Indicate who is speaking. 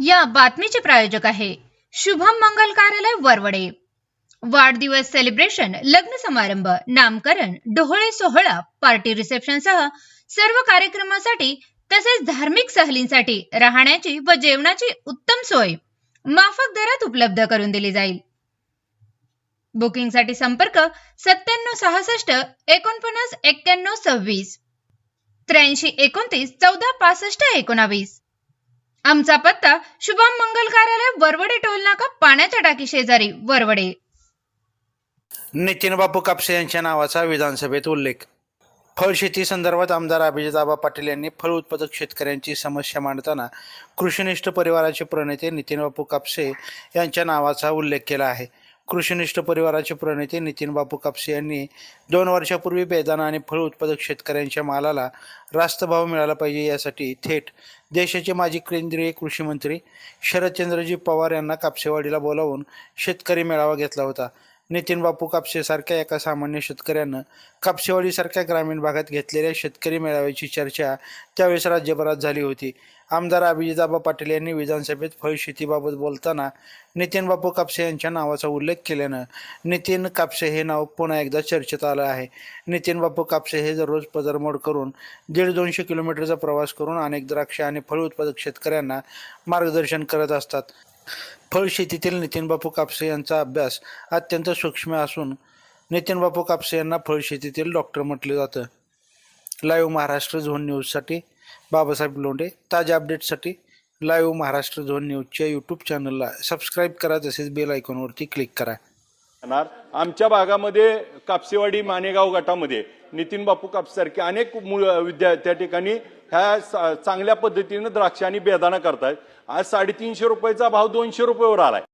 Speaker 1: या बातमीचे प्रायोजक आहे शुभम मंगल कार्यालय वरवडे। वाढदिवस सेलिब्रेशन, लग्न समारंभ, नामकरण, डोहाळे सोहळा, पार्टी रिसेप्शन सह सर्व कार्यक्रमासाठी तसेच धार्मिक सहलींसाठी राहण्याची व जेवणाची उत्तम सोय माफक दरात उपलब्ध करून दिली जाईल। बुकिंगसाठी संपर्क 9766 49 91 26 83 29 14 65 19। आमचा पत्ता शुभम मंगल कार्यालय वरवडे टोल नाका पाण्याच्या टाकी शेजारी वरवडे।
Speaker 2: नितीन बापू कापसे यांच्या नावाचा विधानसभेत उल्लेख। फळशेती संदर्भात आमदार अभिजितआबा पाटील यांनी फळ उत्पादक शेतकऱ्यांची समस्या मांडताना कृषीनिष्ठ परिवाराचे प्रणेते नितीन बापू कापसे यांच्या नावाचा उल्लेख केला आहे। कृषीनिष्ठ परिवाराचे प्रणेते नितीन बापू कापसे यांनी 2 वर्षापूर्वी बेदाणा आणि फळ उत्पादक शेतकऱ्यांच्या मालाला रास्त भाव मिळाला पाहिजे यासाठी थेट देशाचे माजी केंद्रीय कृषी मंत्री शरदचंद्रजी पवार यांना कापसेवाडीला बोलावून शेतकरी मेळावा घेतला होता। नितीन बापू कापसे सारख्या एका सामान्य शेतकऱ्यानं कापसेवाडीसारख्या ग्रामीण भागात घेतलेल्या शेतकरी मेळाव्याची चर्चा त्यावेळेस राज्यभरात झाली होती। आमदार अभिजितआबा पाटील यांनी विधानसभेत फळशेतीबाबत बोलताना नितीन बापू कापसे यांच्या नावाचा उल्लेख केल्यानं नितीन कापसे हे नाव पुन्हा एकदा चर्चेत आलं आहे। नितीन बापू कापसे हे दररोज पदरमोड करून 150-200 किलोमीटरचा प्रवास करून अनेक द्राक्ष आणि फळ उत्पादक शेतकऱ्यांना मार्गदर्शन करत असतात। फळशेतीतील नितीन बापू कापसे यांचा अभ्यास अत्यंत सूक्ष्म असून नितीन बापू कापसे यांना फळशेतीतील डॉक्टर म्हटले जातं। लाईव्ह महाराष्ट्र झोन न्यूजसाठी बाबासाहेब लोंढे। ताज्या अपडेट्ससाठी लाईव्ह महाराष्ट्र झोन न्यूजच्या यूट्यूब चॅनलला सबस्क्राईब करा, तसेच बेल आयकॉनवरती क्लिक करा।
Speaker 3: आमच्या भागामध्ये कापसेवाडी मानेगाव गटामध्ये नितीन बापू कापसारखे अनेक विद्यार्थी त्या ठिकाणी ह्या चांगल्या पद्धतीने द्राक्ष आणि बेदाणा करतात। आज 350 रुपयाचा भाव 200 रुपयावर आलाय।